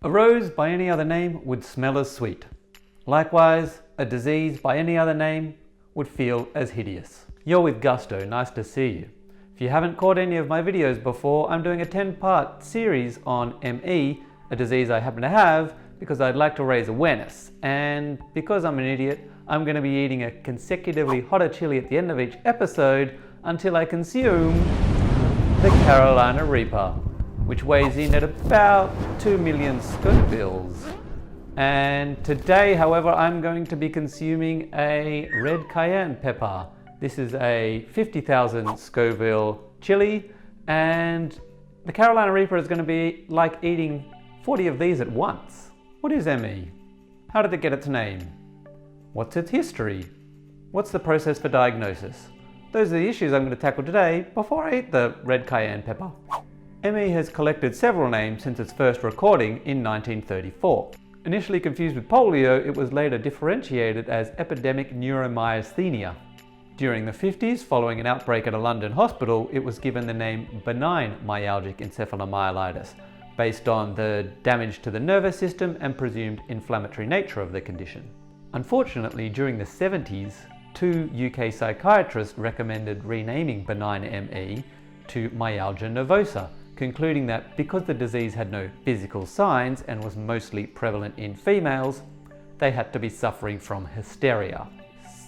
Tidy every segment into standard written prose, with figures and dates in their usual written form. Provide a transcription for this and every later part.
A rose by any other name would smell as sweet. Likewise, a disease by any other name would feel as hideous. You're with Gusto, nice to see you. If you haven't caught any of my videos before, I'm doing a 10-part series on ME, a disease I happen to have because I'd like to raise awareness. And because I'm an idiot, I'm going to be eating a consecutively hot or chili at the end of each episode until I consume the Carolina Reaper, which weighs in at about 2 million Scovilles. And today, however, I'm going to be consuming a red cayenne pepper. This is a 50,000 Scoville chili, and the Carolina Reaper is going to be like eating 40 of these at once. What is ME? How did it get its name? What's its history? What's the process for diagnosis? Those are the issues I'm going to tackle today before I eat the red cayenne pepper. ME has collected several names since its first recording in 1934. Initially confused with polio, it was later differentiated as epidemic neuromyasthenia. During the 50s, following an outbreak at a London hospital, it was given the name benign myalgic encephalomyelitis, based on the damage to the nervous system and presumed inflammatory nature of the condition. Unfortunately, during the 70s, 2 UK psychiatrists recommended renaming benign ME to myalgia nervosa, concluding that because the disease had no physical signs and was mostly prevalent in females, they had to be suffering from hysteria.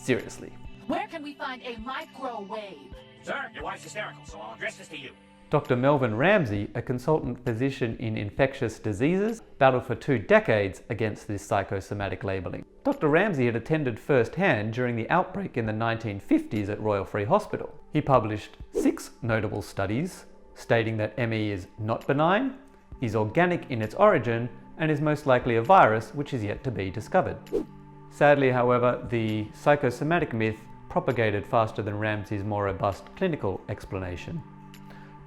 Seriously. Where can we find a microwave? Sir, your wife's hysterical, so I'll address this to you. Dr. Melvin Ramsey, a consultant physician in infectious diseases, battled for 2 decades against this psychosomatic labeling. Dr. Ramsey had attended firsthand during the outbreak in the 1950s at Royal Free Hospital. He published 6 notable studies stating that ME is not benign, is organic in its origin, and is most likely a virus which is yet to be discovered. Sadly, however, the psychosomatic myth propagated faster than Ramsey's more robust clinical explanation.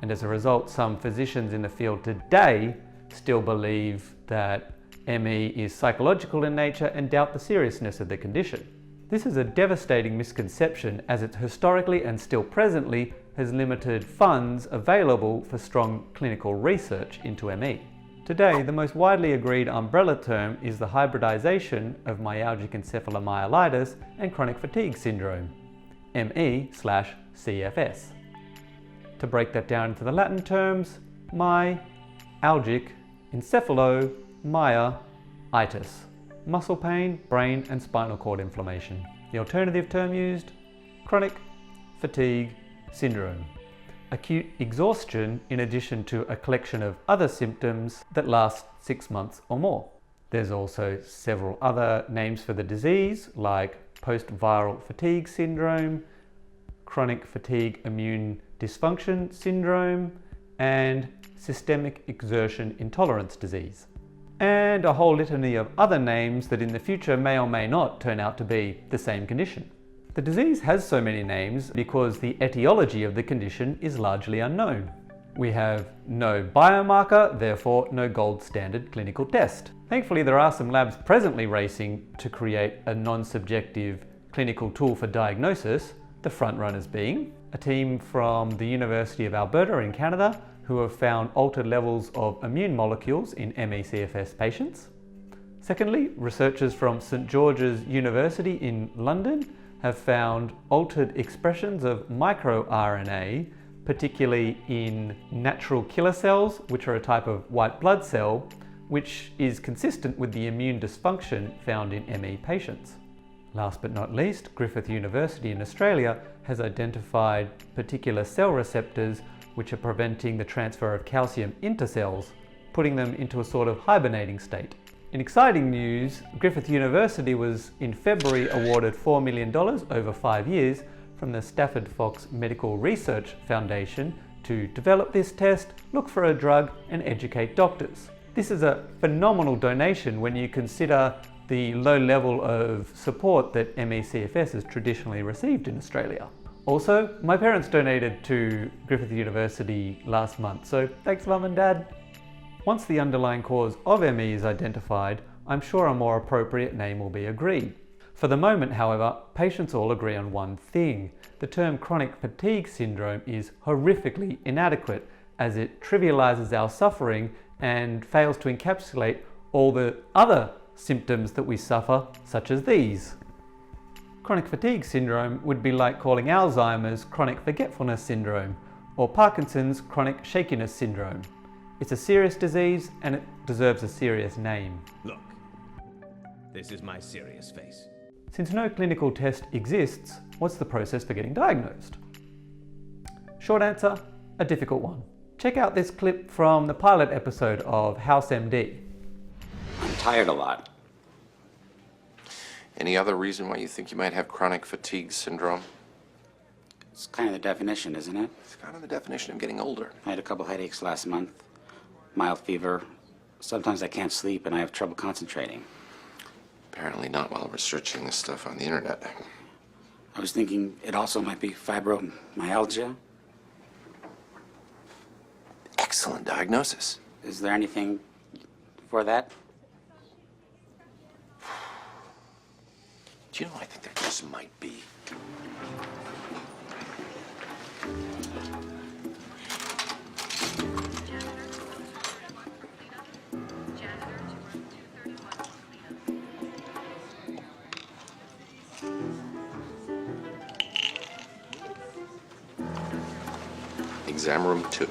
And as a result, some physicians in the field today still believe that ME is psychological in nature and doubt the seriousness of the condition. This is a devastating misconception, as it historically and still presently has limited funds available for strong clinical research into ME. Today, the most widely agreed umbrella term is the hybridization of myalgic encephalomyelitis and chronic fatigue syndrome, ME/CFS. To break that down into the Latin terms, myalgic encephalomyelitis, muscle pain, brain and spinal cord inflammation. The alternative term used, chronic fatigue syndrome, acute exhaustion in addition to a collection of other symptoms that last 6 months or more. There's also several other names for the disease, like post-viral fatigue syndrome, chronic fatigue immune dysfunction syndrome, and systemic exertion intolerance disease. And a whole litany of other names that in the future may or may not turn out to be the same condition. The disease has so many names because the etiology of the condition is largely unknown. We have no biomarker, therefore no gold standard clinical test. Thankfully, there are some labs presently racing to create a non-subjective clinical tool for diagnosis, the frontrunners being a team from the University of Alberta in Canada who have found altered levels of immune molecules in ME/CFS patients. Secondly, researchers from St George's University in London have found altered expressions of microRNA, particularly in natural killer cells, which are a type of white blood cell, which is consistent with the immune dysfunction found in ME patients. Last but not least, Griffith University in Australia has identified particular cell receptors which are preventing the transfer of calcium into cells, putting them into a sort of hibernating state. In exciting news, Griffith University was in February awarded $4 million over 5 years from the Stafford Fox Medical Research Foundation to develop this test, look for a drug and educate doctors. This is a phenomenal donation when you consider the low level of support that ME/CFS has traditionally received in Australia. Also, my parents donated to Griffith University last month, so thanks Mum and Dad. Once the underlying cause of ME is identified, I'm sure a more appropriate name will be agreed. For the moment, however, patients all agree on one thing. The term chronic fatigue syndrome is horrifically inadequate, as it trivializes our suffering and fails to encapsulate all the other symptoms that we suffer, such as these. Chronic fatigue syndrome would be like calling Alzheimer's chronic forgetfulness syndrome or Parkinson's chronic shakiness syndrome. It's a serious disease and it deserves a serious name. Look, this is my serious face. Since no clinical test exists, what's the process for getting diagnosed? Short answer, a difficult one. Check out this clip from the pilot episode of House MD. I'm tired a lot. Any other reason why you think you might have chronic fatigue syndrome? It's kind of the definition, isn't it? It's kind of the definition of getting older. I had a couple headaches last month, mild fever. Sometimes I can't sleep and I have trouble concentrating. Apparently not while researching this stuff on the internet. I was thinking it also might be fibromyalgia. Excellent diagnosis. Is there anything for that? Do you know, I think there just might be. Exam room 2.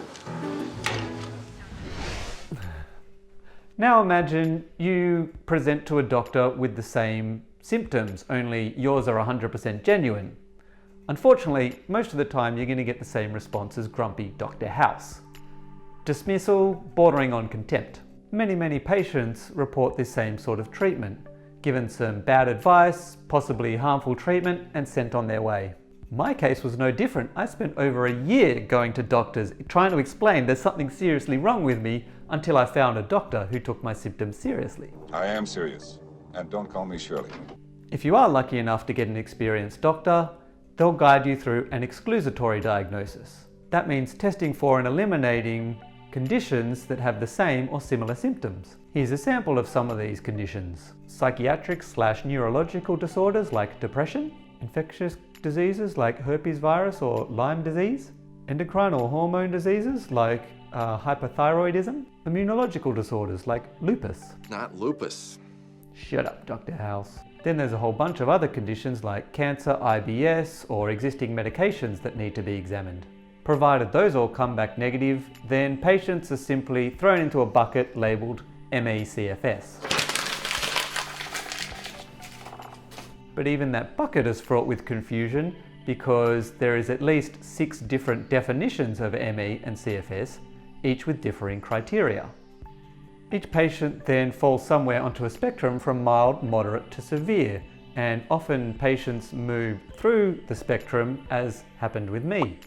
Now imagine you present to a doctor with the same symptoms, only yours are 100% genuine. Unfortunately, most of the time you're going to get the same response as grumpy Dr. House. Dismissal, bordering on contempt. Many patients report this same sort of treatment, given some bad advice, possibly harmful treatment, and sent on their way. My case was no different. I spent over a year going to doctors trying to explain there's something seriously wrong with me until I found a doctor who took my symptoms seriously. I am serious, and don't call me Shirley. If you are lucky enough to get an experienced doctor, they'll guide you through an exclusatory diagnosis. That means testing for and eliminating conditions that have the same or similar symptoms. Here's a sample of some of these conditions. Psychiatric/neurological disorders like depression, infectious diseases like herpes virus or Lyme disease, endocrine or hormone diseases like hypothyroidism, immunological disorders like lupus. Not lupus. Shut up, Dr. House. Then there's a whole bunch of other conditions like cancer, IBS, or existing medications that need to be examined. Provided those all come back negative, then patients are simply thrown into a bucket labelled ME/CFS. But even that bucket is fraught with confusion because there is at least 6 different definitions of ME and CFS, each with differing criteria. Each patient then falls somewhere onto a spectrum from mild, moderate to severe, and often patients move through the spectrum as happened with me.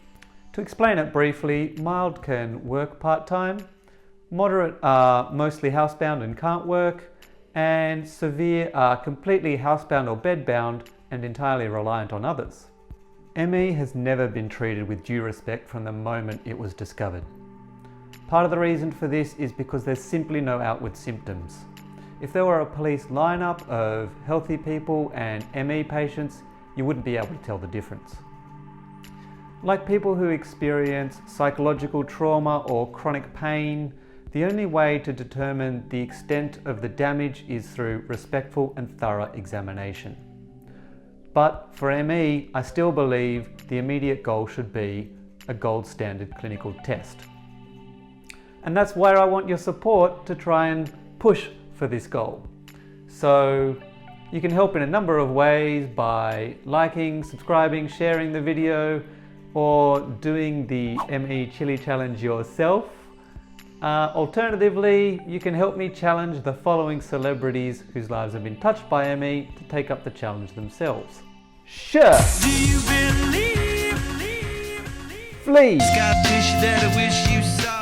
To explain it briefly, mild can work part-time, moderate are mostly housebound and can't work, and severe are completely housebound or bedbound and entirely reliant on others. ME has never been treated with due respect from the moment it was discovered. Part of the reason for this is because there's simply no outward symptoms. If there were a police lineup of healthy people and ME patients, you wouldn't be able to tell the difference. Like people who experience psychological trauma or chronic pain, the only way to determine the extent of the damage is through respectful and thorough examination. But for ME, I still believe the immediate goal should be a gold standard clinical test. And that's where I want your support to try and push for this goal. So you can help in a number of ways by liking, subscribing, sharing the video, or doing the ME Chili Challenge yourself. Alternatively, you can help me challenge the following celebrities whose lives have been touched by ME to take up the challenge themselves. Sure! Do you believe? Flea! Scottish that I wish you saw.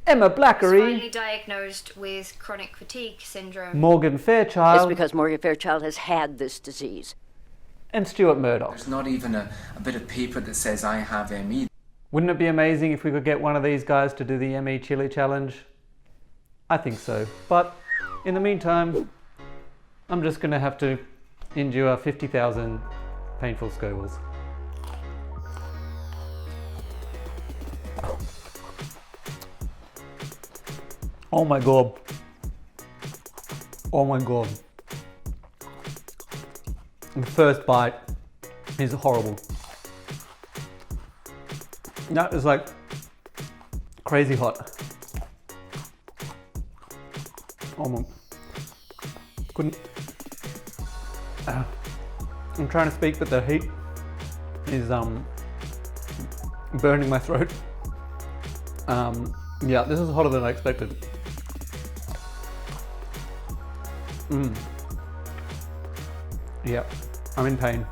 Emma Blackery! Finally diagnosed with chronic fatigue syndrome. Morgan Fairchild! It's because Morgan Fairchild has had this disease. And Stuart Murdoch. There's not even a bit of paper that says I have ME. Wouldn't it be amazing if we could get one of these guys to do the ME Chili Challenge? I think so. But in the meantime, I'm just going to have to endure 50,000 painful Scovilles. Oh my god. Oh my god. The first bite is horrible. That is like crazy hot. Oh my, couldn't. I'm trying to speak, but the heat is burning my throat. Yeah, this is hotter than I expected. Yeah, I'm in pain.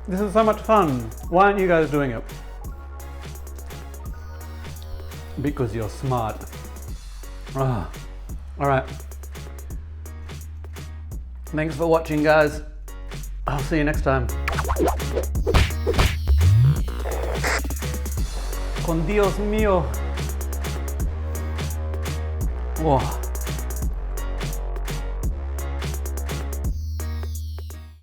This is so much fun. Why aren't you guys doing it? Because you're smart. All right. Thanks for watching, guys. I'll see you next time. Con Dios mío. Whoa.